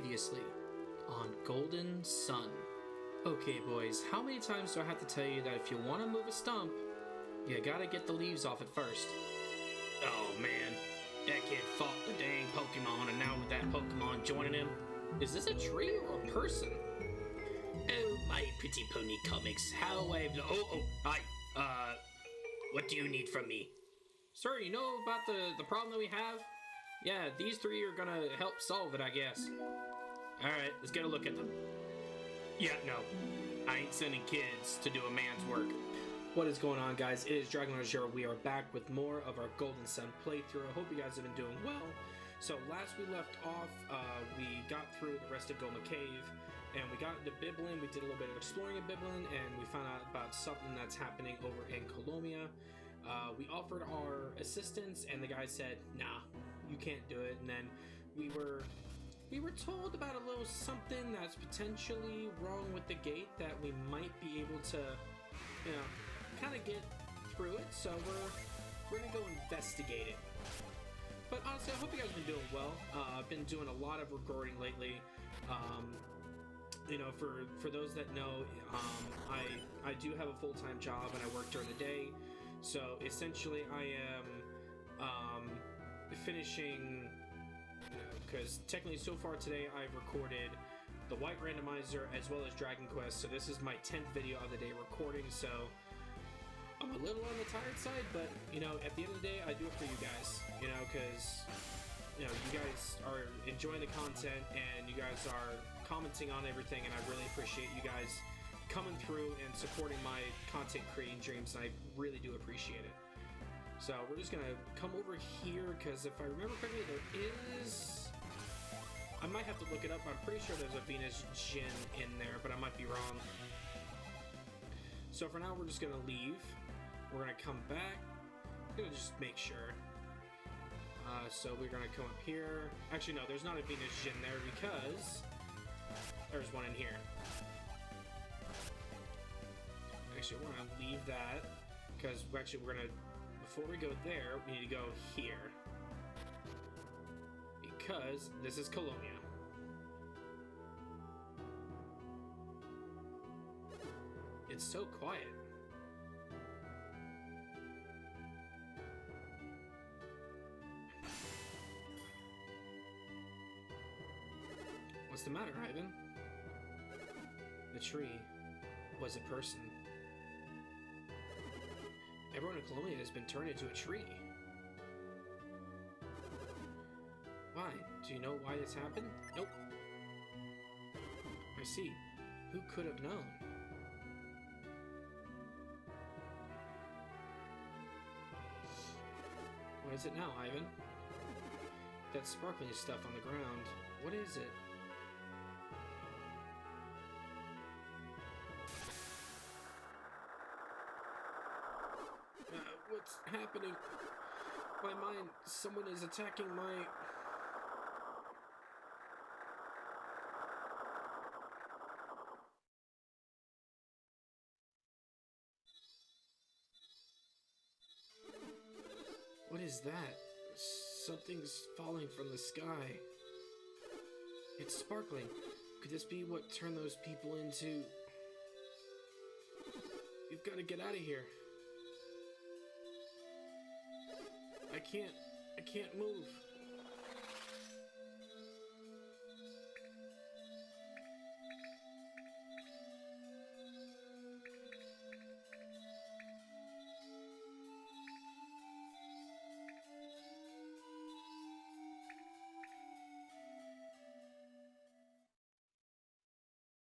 Previously on Golden Sun. Okay, boys, how many times do I have to tell you that if you want to move a stump, you gotta get the leaves off it first? Oh man, that kid fought the dang Pokemon, and now with that Pokemon joining him, is this a tree or a person? Oh, my pretty pony comics, how I've... hi, what do you need from me? Sir, you know about the problem that we have? Yeah, these three are gonna help solve it, I guess. Alright, let's get a look at them. Yeah, no, I ain't sending kids to do a man's work. What is going on, guys? It is DragonLordAzure. We are back with more of our Golden Sun playthrough. I hope you guys have been doing well. So last we left off, we got through the rest of Goma Cave, and we got into Biblin. We did a little bit of exploring in Biblin, and we found out about something that's happening over in Kolima. We offered our assistance, and the guy said, nah, you can't do it. And then we were told about a little something that's potentially wrong with the gate that we might be able to, you know, kind of get through it. So we're gonna go investigate it. But honestly, I hope you guys have been doing well. I've been doing a lot of recording lately. You know, for those that know, I do have a full-time job and I work during the day. So essentially, I am finishing, because technically so far today I've recorded the White Randomizer as well as Dragon Quest. So this is my 10th video of the day recording. So I'm a little on the tired side, but you know, at the end of the day, I do it for you guys. You know, because you guys are enjoying the content and you guys are commenting on everything, and I really appreciate you guys coming through and supporting my content creating dreams, and I really do appreciate it. So we're just gonna come over here, because if I remember correctly, there is... I might have to look it up. I'm pretty sure there's a Venus Gin in there, but I might be wrong. So for now, we're just gonna leave. We're gonna come back. I'm gonna just make sure. So we're gonna come up here. Actually, no, there's not a Venus Gin there because there's one in here. Actually, we're gonna leave that because actually we're gonna, before we go there, we need to go here because this is Kolima. It's so quiet. What's the matter, Ivan? The tree was a person. Everyone in Kolima has been turned into a tree. Why? Do you know why this happened? Nope. I see. Who could have known? What is it now, Ivan? That sparkling stuff on the ground. What is it? What's happening? My mind, someone is attacking my... What is that? Something's falling from the sky. It's sparkling. Could this be what turned those people into... You've got to get out of here. I can't move.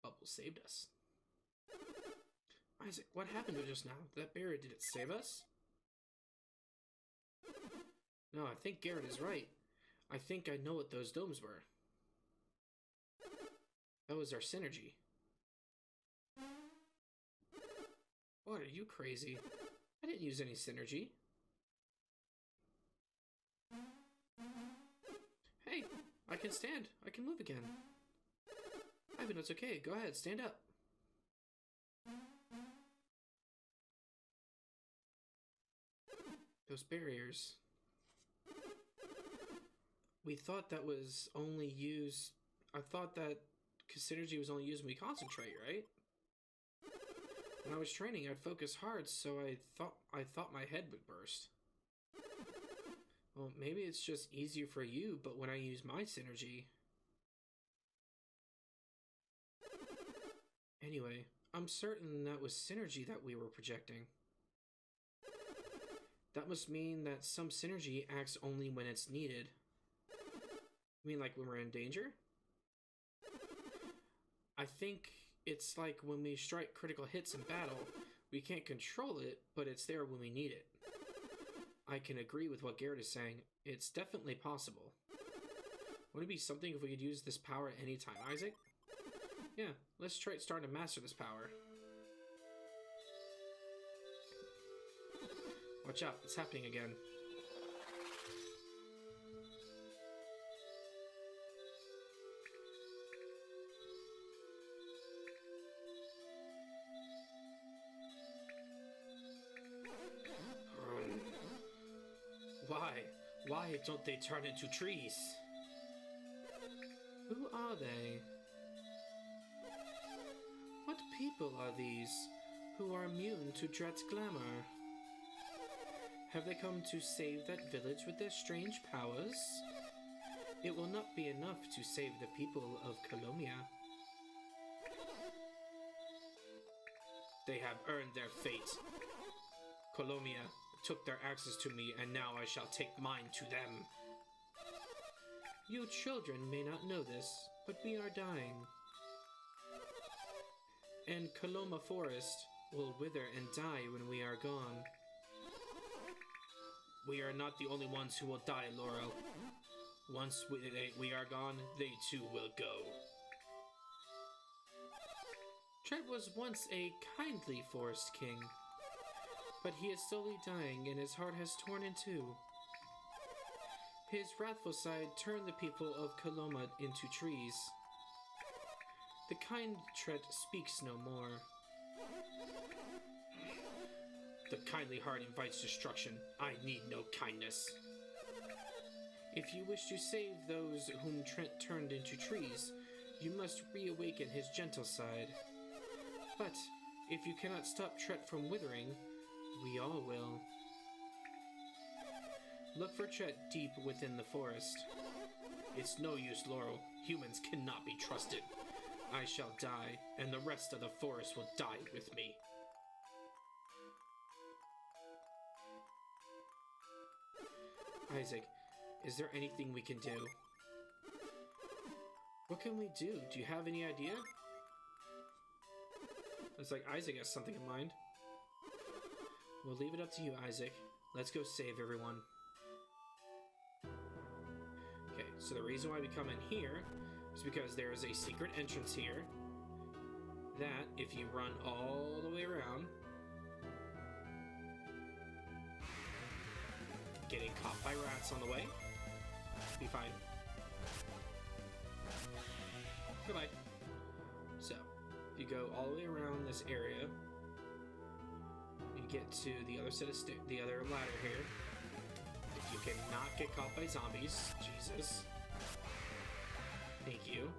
Bubble saved us. Isaac, what happened to just now? That barrier, did it save us? No, I think Garrett is right. I think I know what those domes were. That was our synergy. What, are you crazy? I didn't use any synergy. Hey, I can stand. I can move again. Ivan, it's okay. Go ahead, stand up. Those barriers... We thought that was only used I thought that synergy was only used when we concentrate, right? When I was training, I'd focus hard, so I thought my head would burst. Well, maybe it's just easier for you, but when I use my synergy... Anyway, I'm certain that was synergy that we were projecting. That must mean that some synergy acts only when it's needed. You mean like when we're in danger? I think it's like when we strike critical hits in battle. We can't control it, but it's there when we need it. I can agree with what Garrett is saying. It's definitely possible. Wouldn't it be something if we could use this power at any time, Isaac? Yeah, let's try starting to master this power. Watch out, it's happening again. Why don't they turn into trees? Who are they? What people are these who are immune to Dret's glamour? Have they come to save that village with their strange powers? It will not be enough to save the people of Kolima. They have earned their fate. Kolima took their axes to me, and now I shall take mine to them. You children may not know this, but we are dying. And Kolima Forest will wither and die when we are gone. We are not the only ones who will die, Laurel. Once we are gone, they too will go. Tret was once a kindly forest king, but he is slowly dying and his heart has torn in two. His wrathful side turned the people of Kolima into trees. The kind Tret speaks no more. The kindly heart invites destruction. I need no kindness. If you wish to save those whom Trent turned into trees, you must reawaken his gentle side. But if you cannot stop Tret from withering, we all will. Look for Tret deep within the forest. It's no use, Laurel. Humans cannot be trusted. I shall die, and the rest of the forest will die with me. Isaac, is there anything we can do? What can we do? Do you have any idea? Looks like Isaac has something in mind. We'll leave it up to you, Isaac. Let's go save everyone. Okay, so the reason why we come in here is because there is a secret entrance here that, if you run all the way around, getting caught by rats on the way, be fine. Goodbye. So, if you go all the way around this area, you get to the other set of the other ladder here. If you cannot get caught by zombies, Jesus. Thank you.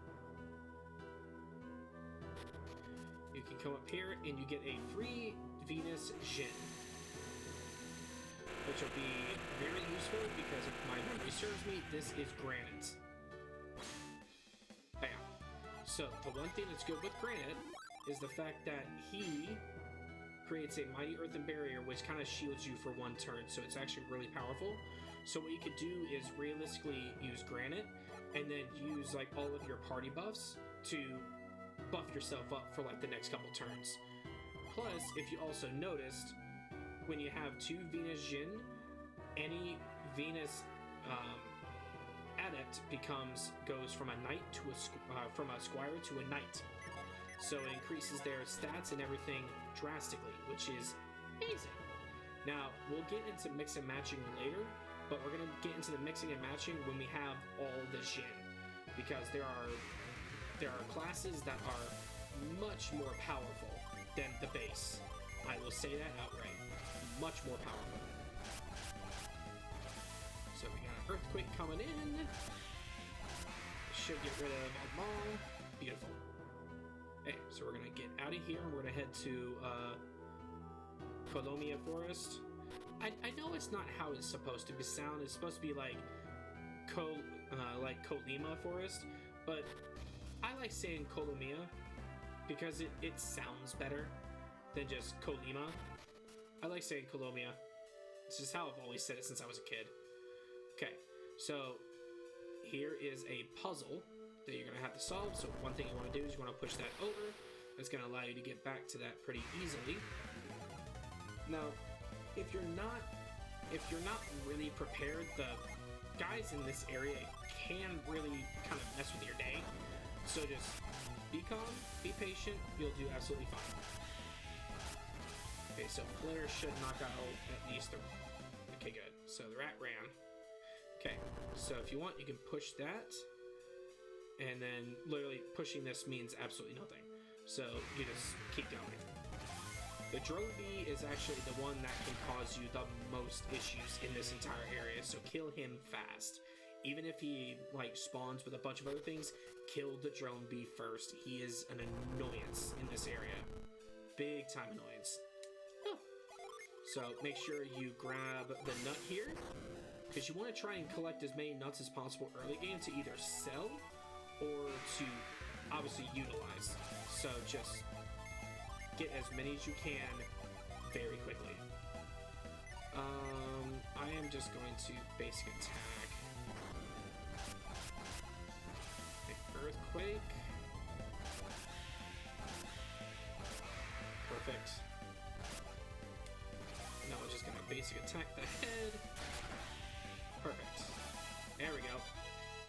You can come up here and you get a free Venus Gin, which will be very useful because if my memory serves me, this is granite. Bam. So the one thing that's good with granite is the fact that he creates a mighty earthen barrier which kind of shields you for one turn, so it's actually really powerful. So what you could do is realistically use granite and then use like all of your party buffs to buff yourself up for like the next couple turns. Plus, if you also noticed, when you have two Venus Jin, any Venus adept goes from a knight to from a squire to a knight. So it increases their stats and everything drastically, which is amazing. Now, we'll get into mix and matching later, but we're going to get into the mixing and matching when we have all the Jin, because there are classes that are much more powerful than the base. I will say that outright. Much more powerful. So we got an earthquake coming in. should get rid of a mall. Beautiful. Okay, so we're gonna get out of here and we're gonna head to Kolima Forest. I know it's not how it's supposed to be sound. It's supposed to be like Kolima Forest, but I like saying Kolima because it sounds better than just Kolima. I like saying Kolima. It's just how I've always said it since I was a kid. Okay, so here is a puzzle that you're going to have to solve. So one thing you want to do is you want to push that over. That's going to allow you to get back to that pretty easily. Now, if you're not really prepared, the guys in this area can really kind of mess with your day. So just be calm, be patient, you'll do absolutely fine. Okay, so Flare should knock out at least the... Okay, good. So the rat ran. Okay, so if you want, you can push that. And then literally pushing this means absolutely nothing. So you just keep going. The drone bee is actually the one that can cause you the most issues in this entire area, so kill him fast. Even if he like spawns with a bunch of other things, kill the drone bee first. He is an annoyance in this area. Big time annoyance. Oh. So make sure you grab the nut here, because you want to try and collect as many nuts as possible early game to either sell or to obviously utilize. So just get as many as you can very quickly. I am just going to basic attack. Earthquake. Perfect. Now we're just gonna basic attack the head. Perfect. There we go.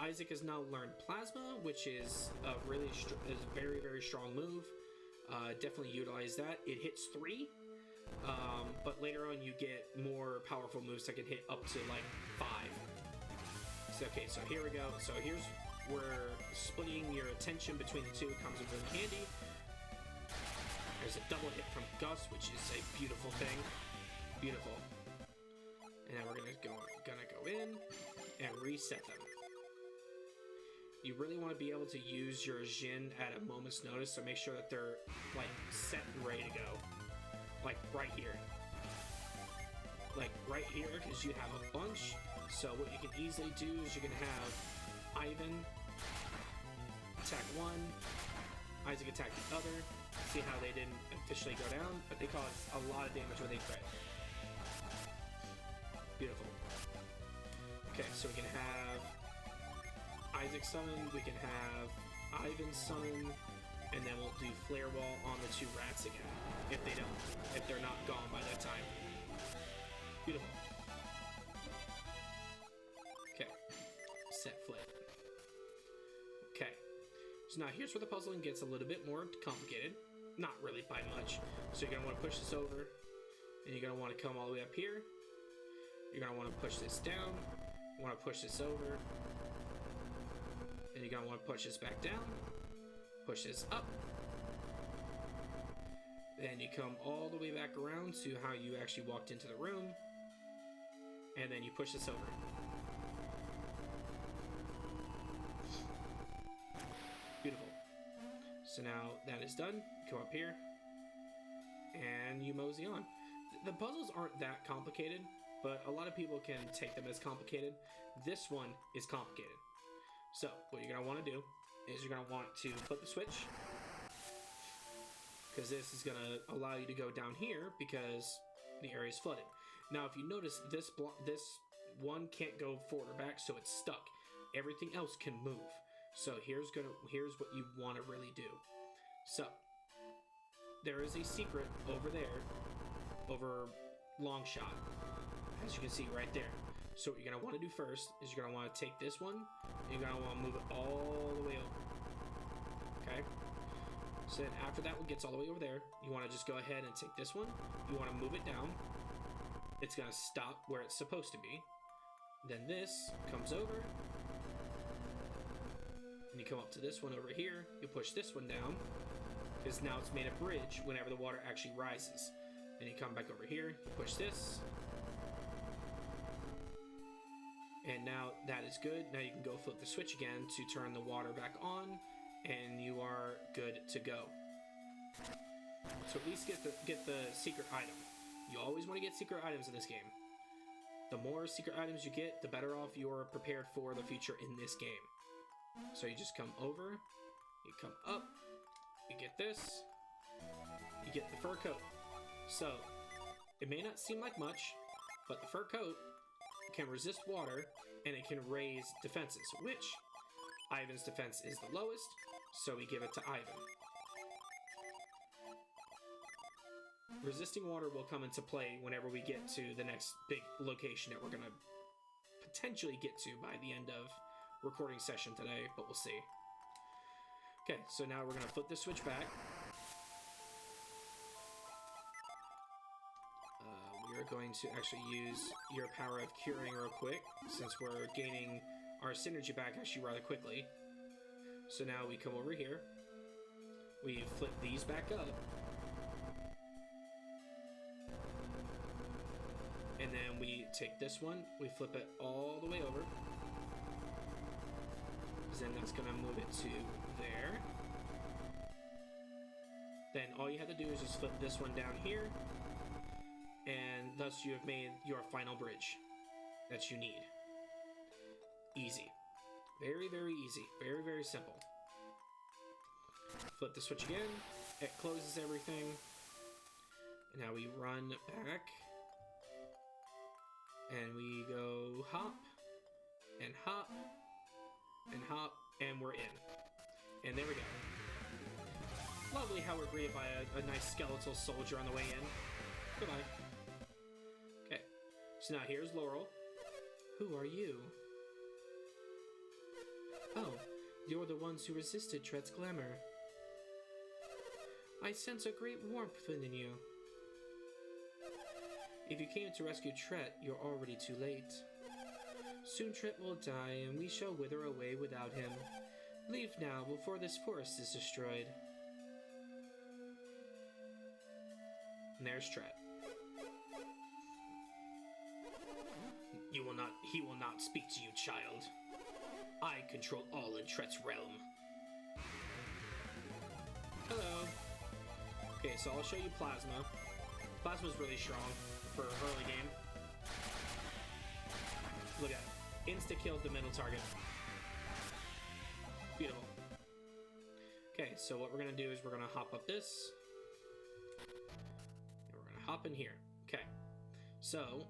Isaac has now learned Plasma, which is a really very, very strong move. Definitely utilize that. It hits 3, but later on you get more powerful moves that can hit up to like 5. So, okay, so here we go. So here's where splitting your attention between the two comes in really handy. There's a double hit from Gus, which is a beautiful thing. Beautiful. And then we're gonna go in and reset them. You really want to be able to use your Jin at a moment's notice, so make sure that they're like set and ready to go. Like right here. Like right here, because you have a bunch. So what you can easily do is you can have Ivan attack one, Isaac attack the other. See how they didn't officially go down, but they caused a lot of damage when they crit. Beautiful. Okay, so we can have Isaac summon, we can have Ivan summon, and then we'll do Flare Wall on the 2 rats again, if they're not gone by that time. Beautiful. Okay, set flip. Okay, so now here's where the puzzling gets a little bit more complicated. Not really by much. So you're gonna want to push this over, and you're gonna want to come all the way up here. You're gonna want to push this down, you want to push this over, and you're gonna want to push this back down, push this up, then you come all the way back around to how you actually walked into the room, and then you push this over. Beautiful. So now that is done, come up here, and you mosey on. The puzzles aren't that complicated, but a lot of people can take them as complicated. This one is complicated. So what you're going to want to do is you're going to want to flip the switch, because this is going to allow you to go down here because the area is flooded. Now if you notice, this one can't go forward or back, so it's stuck. Everything else can move. So here's what you want to really do. So there is a secret over there, over long shot, as you can see right there. So what you're going to want to do first is you're going to want to take this one, and you're going to want to move it all the way over. Okay? So then after that one gets all the way over there, you want to just go ahead and take this one, you want to move it down. It's going to stop where it's supposed to be. Then this comes over, and you come up to this one over here, you push this one down, because now it's made a bridge whenever the water actually rises. Then you come back over here, you push this, And now that is good. Now you can go flip the switch again to turn the water back on, and you are good to go. So at least get the secret item. You always want to get secret items in this game. The more secret items you get, the better off you're prepared for the future in this game. So you just come over, you come up, you get this, you get the fur coat. So it may not seem like much, but the fur coat can resist water, and it can raise defenses, which Ivan's defense is the lowest, so we give it to Ivan. Resisting water will come into play whenever we get to the next big location that we're going to potentially get to by the end of recording session today, but we'll see. Okay, so now we're going to flip the switch back. We are going to actually use your power of curing real quick, since we're gaining our synergy back actually rather quickly. So now we come over here, we flip these back up, and then we take this one, we flip it all the way over, then that's going to move it to there. Then all you have to do is just flip this one down here, and thus you have made your final bridge that you need. Easy. Very, very easy. Very, very simple. Flip the switch again. It closes everything. And now we run back. And we go hop. And hop. And hop. And we're in. And there we go. Lovely how we're greeted by a nice skeletal soldier on the way in. Goodbye. Okay. So now here's Laurel. Who are you? Oh, you're the ones who resisted Tret's glamour. I sense a great warmth within you. If you came to rescue Tret, you're already too late. Soon Tret will die, and we shall wither away without him. Leave now, before this forest is destroyed. And there's Tret. He will not speak to you, child. I control all in Tret's realm. Hello. Okay, so I'll show you Plasma. Plasma's really strong for early game. Look at it. Insta-killed the middle target. Beautiful. Okay, so what we're going to do is we're going to hop up this. And we're going to hop in here. Okay. So,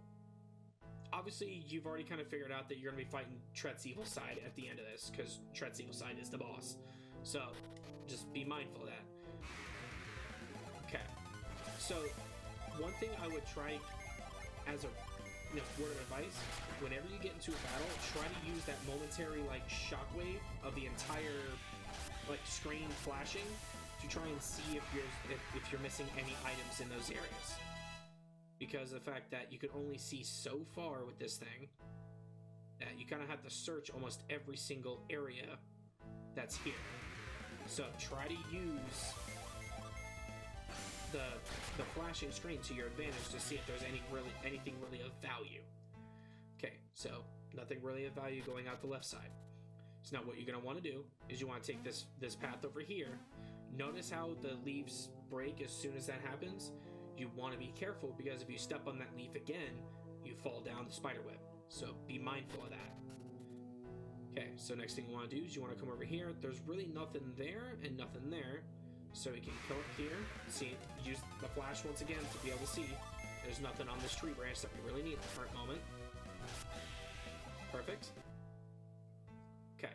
obviously, you've already kind of figured out that you're going to be fighting Tret's evil side at the end of this, because Tret's evil side is the boss. So, just be mindful of that. Okay. So, one thing I would try as a word of advice, whenever you get into a battle, try to use that momentary, shockwave of the entire, screen flashing to try and see if you're missing any items in those areas. Because of the fact that you can only see so far with this thing, that you kind of have to search almost every single area that's here. So try to use the flashing screen to your advantage to see if there's anything really of value. Okay, so nothing really of value going out the left side. So now what you're going to want to do is you want to take this path over here. Notice how the leaves break as soon as that happens. You want to be careful, because if you step on that leaf again, you fall down the spider web. So be mindful of that. Okay, so next thing you want to do is you want to come over here. There's really nothing there and nothing there. So we can come up here, see, use the flash once again to be able to see. There's nothing on this tree branch that we really need at the current moment. Perfect. Okay.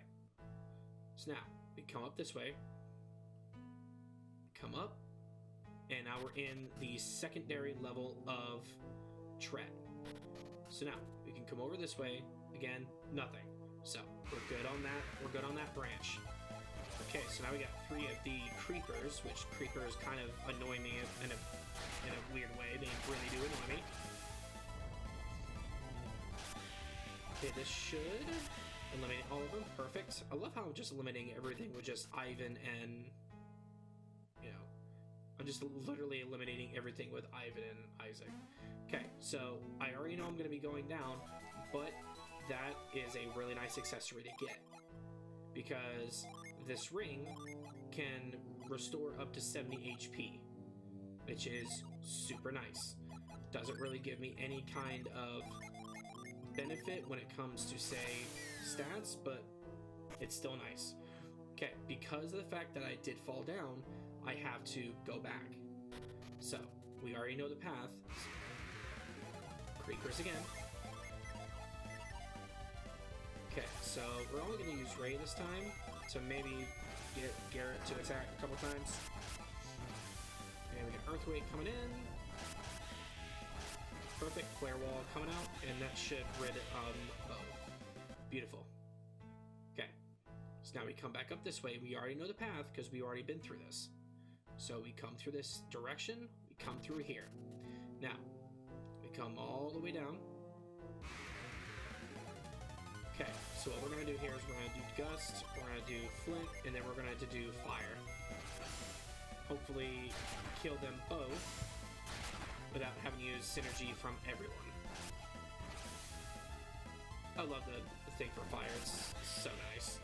So now, we come up this way. Come up. And now we're in the secondary level of Tret. So now, we can come over this way. Again, nothing. So, we're good on that. We're good on that branch. Okay, so now we got 3 of the creepers, which creepers kind of annoy me in a weird way. They really do annoy me. Okay, this should eliminate all of them. Perfect. I love how I'm just eliminating everything with just Ivan and, I'm just literally eliminating everything with Ivan and Isaac. Okay, so I already know I'm going to be going down, but that is a really nice accessory to get, because this ring can restore up to 70 HP, which is super nice. Doesn't really give me any kind of benefit when it comes to, say, stats, but it's still nice. Okay, because of the fact that I did fall down, I have to go back. So, we already know the path. Tree Curse again. Okay, so we're only going to use Ray this time to maybe get Garrett to attack a couple times. And we got Earthquake coming in. Perfect. Flare Wall coming out, and that should rid both. Beautiful. Okay, so now we come back up this way. We already know the path because we already been through this. So we come through this direction, we come through here. Now, we come all the way down. Okay, so what we're going to do here is we're going to do Gust, we're going to do Flint, and then we're going to do Fire. Hopefully kill them both without having to use synergy from everyone. I love the thing for fire, it's so nice.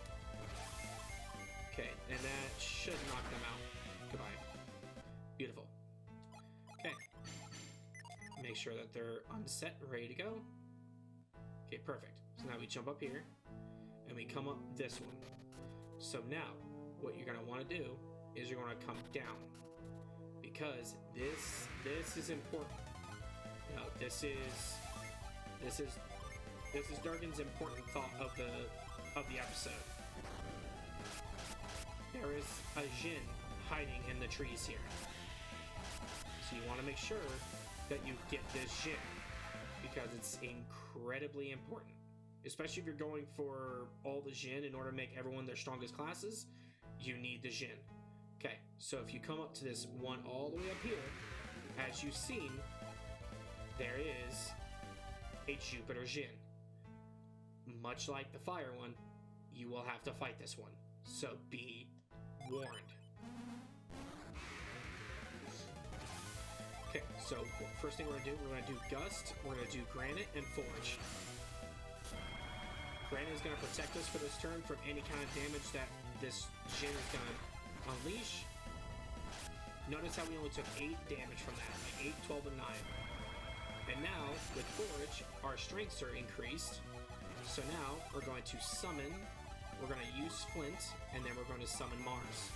Okay, and that should knock them out. Goodbye. Beautiful. Okay. Make sure that they're unset and ready to go. Okay, perfect. So now we jump up here, and we come up this one. So now, what you're going to want to do is you're going to come down, because this is important. You know, this is Durgan's important thought of the episode. There is a Jin hiding in the trees here, so you want to make sure that you get this Jin, because it's incredibly important, especially if you're going for all the Jin in order to make everyone their strongest classes. You need the Jin. Okay, so if you come up to this one all the way up here, as you've seen, there is a Jupiter Jin. Much like the fire one, you will have to fight this one, so be warned. Okay, so first thing we're going to do Gust, we're going to do Granite and Forge. Granite is going to protect us for this turn from any kind of damage that this Jin is going to unleash. Notice how we only took 8 damage from that, like 8, 12, and 9. And now, with Forge, our strengths are increased. So now, we're going to summon, we're going to use Flint, and then we're going to summon Mars.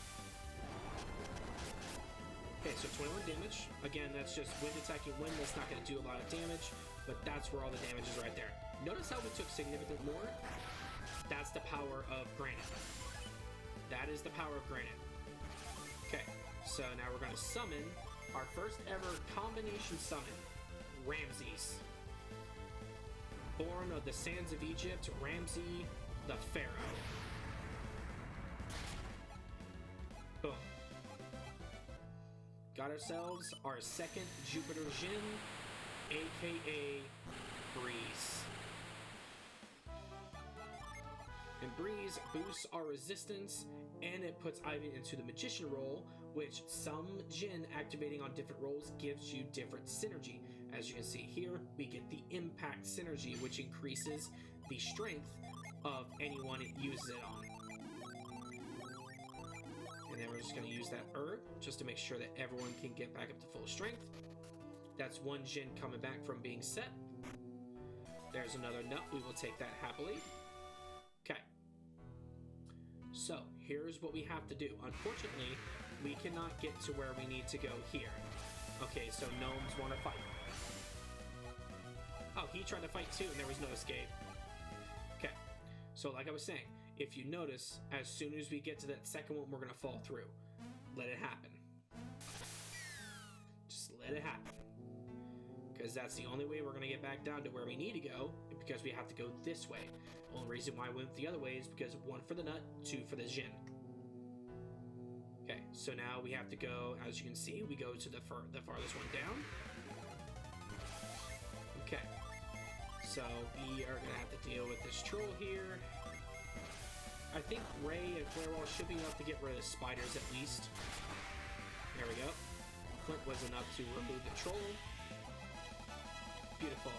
Okay, so 21 damage. Again, that's just wind attacking wind. That's not going to do a lot of damage, but that's where all the damage is right there. Notice how we took significant more? That's the power of Granite. That is the power of Granite. Okay, so now we're going to summon our first ever combination summon, Ramses. Born of the sands of Egypt, Ramses the Pharaoh. Boom. Got ourselves our second Jupiter Jin, aka Breeze. And Breeze boosts our resistance, and it puts Ivan into the Magician role, which some Jin activating on different roles gives you different synergy. As you can see here, we get the Impact Synergy, which increases the strength of anyone it uses it on. And then we're just going to use that herb, just to make sure that everyone can get back up to full strength. That's one Jin coming back from being set. There's another nut, we will take that happily. Okay. So, here's what we have to do. Unfortunately, we cannot get to where we need to go here. Okay, so gnomes want to fight. Oh, he tried to fight too, and there was no escape. Okay, so like I was saying, if you notice, as soon as we get to that second one, we're going to fall through. Let it happen. Just let it happen. Because that's the only way we're going to get back down to where we need to go, because we have to go this way. The only reason why I went the other way is because 1 for the nut, 2 for the Jin. Okay, so now we have to go, as you can see, we go to the farthest one down. Okay, so we are going to have to deal with this troll here. I think Ray and Flare Wall should be enough to get rid of the spiders at least. There we go. Flint was enough to remove the troll. Beautiful.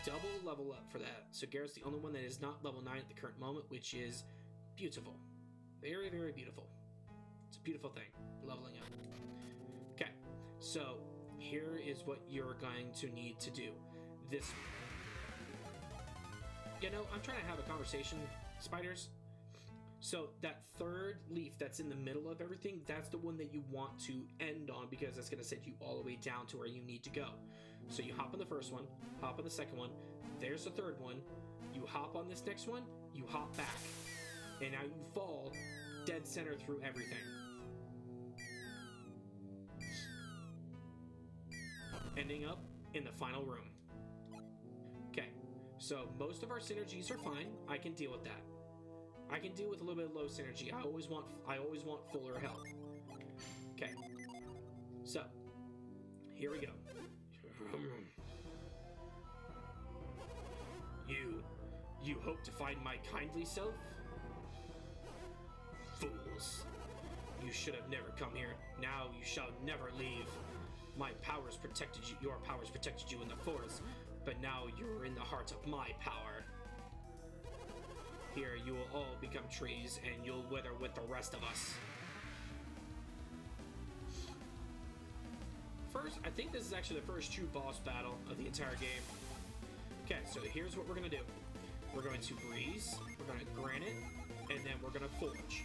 double level up for that. So Garrett's the only one that is not level 9 at the current moment, which is beautiful. Very, very beautiful. It's a beautiful thing, leveling up. Okay, so here is what you're going to need to do. This... You know, I'm trying to have a conversation, spiders. So that third leaf that's in the middle of everything, that's the one that you want to end on, because that's going to send you all the way down to where you need to go. So you hop on the first one, hop on the second one, there's the third one, you hop on this next one, you hop back, and now you fall dead center through everything. Ending up in the final room. Okay, so most of our synergies are fine. I can deal with that. I can deal with a little bit of low synergy. I always want fuller health. Okay, so here we go. You hope to find my kindly self? Fools! You should have never come here. Now you shall never leave. My powers protected you. Your powers protected you in the forest, but now you're in the heart of my power. Here you will all become trees, and you'll wither with the rest of us. First, I think this is actually the first true boss battle of the entire game. Okay, so here's what we're going to do. We're going to breeze, we're going to granite, and then we're going to forge.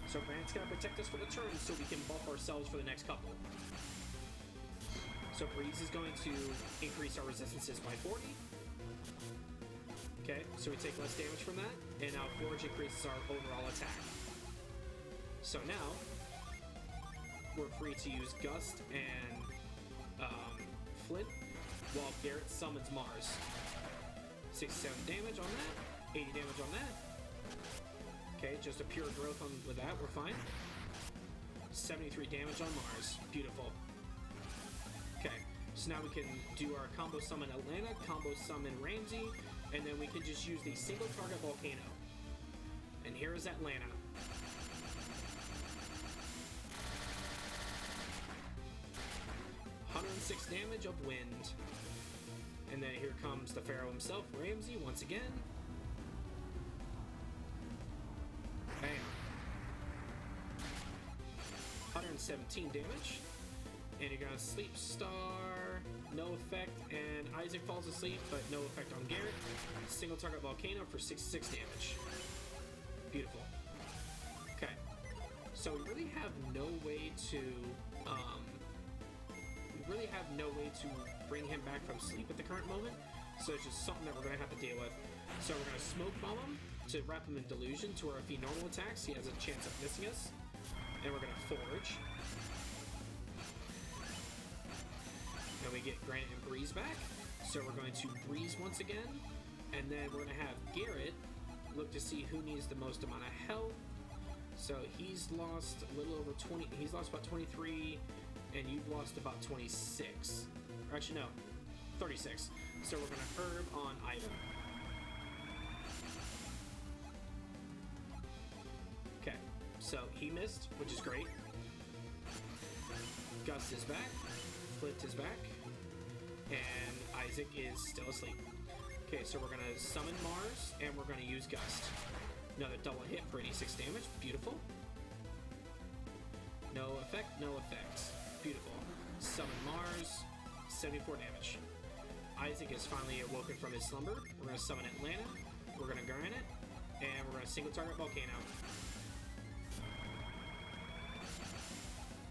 So granite's going to protect us for the turn so we can buff ourselves for the next couple. So breeze is going to increase our resistances by 40. Okay, so we take less damage from that, and now forge increases our overall attack. So now, we're free to use Gust and Flint, while Garrett summons Mars. 67 damage on that, 80 damage on that. Okay, just a pure growth with that, we're fine. 73 damage on Mars, beautiful. Okay, so now we can do our combo summon Atlanta, combo summon Ramsey, and then we can just use the single target volcano. And here is Atlanta. .106 damage of wind. And then here comes the Pharaoh himself, Ramsey, once again. Bam. 117 damage. And you're gonna Sleep Star, no effect, and Isaac falls asleep, but no effect on Garrett. Single target volcano for 66 damage. Beautiful. Okay. So we really have no way to bring him back from sleep at the current moment, so it's just something that we're going to have to deal with. So we're going to Smoke Bomb him to wrap him in Delusion to where if he normal attacks, he has a chance of missing us. And we're going to Forge. And we get Granite and Breeze back. So we're going to Breeze once again, and then we're going to have Garrett look to see who needs the most amount of health. So he's lost a little over 20, he's lost about 23, and you've lost about 26. Or actually, no, 36. So we're going to Herb on Ivan. Okay, so he missed, which is great. Gus is back, Flint is back, and Isaac is still asleep. Okay, so we're going to summon Mars, and we're going to use Gust. Another double hit for 86 damage, beautiful. No effect, no effects. Beautiful. Summon Mars, 74 damage. Isaac is finally awoken from his slumber. We're going to summon Atlanta, we're going to Granite, and we're going to single target Volcano.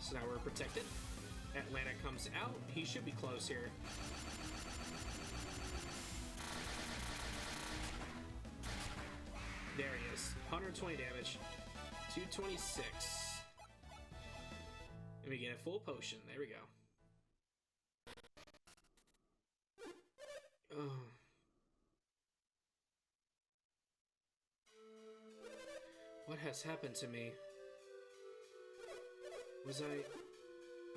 So now we're protected. Atlanta comes out. He should be close here. There he is. 120 damage. 226. And we get a full potion. There we go. Oh. What has happened to me? Was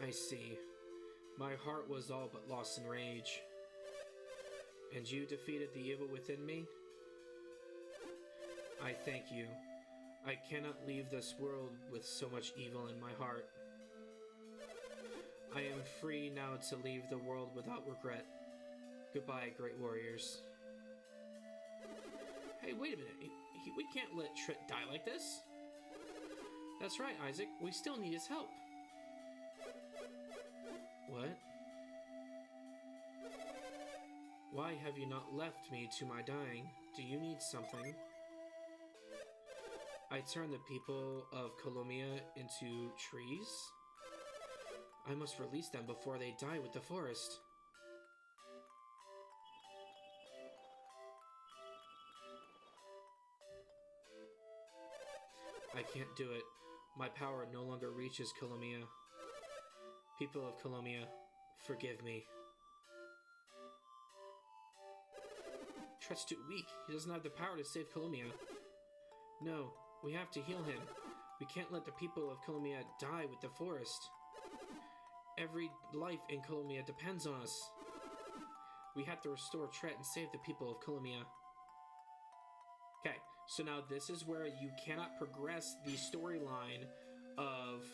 I see. My heart was all but lost in rage. And you defeated the evil within me? I thank you. I cannot leave this world with so much evil in my heart. I am free now to leave the world without regret. Goodbye, great warriors. Hey, wait a minute. We can't let Trit die like this. That's right, Isaac. We still need his help. What? Why have you not left me to my dying? Do you need something? I turned the people of Kolima into trees? I must release them before they die with the forest. I can't do it. My power no longer reaches Kolima. People of Kolima, forgive me. Tret's too weak. He doesn't have the power to save Kolima. No, we have to heal him. We can't let the people of Kolima die with the forest. Every life in Kolima depends on us. We have to restore Tret and save the people of Kolima. Okay, so now this is where you cannot progress the storyline of,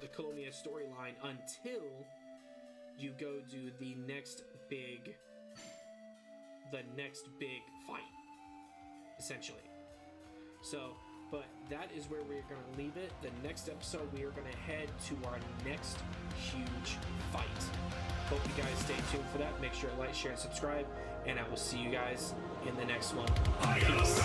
the Kolima storyline until you go do the next big fight, essentially. So, but that is where we're going to leave it. The next episode, we are going to head to our next huge fight. Hope you guys stay tuned for that. Make sure to like, share, and subscribe, and I will see you guys in the next one. Peace.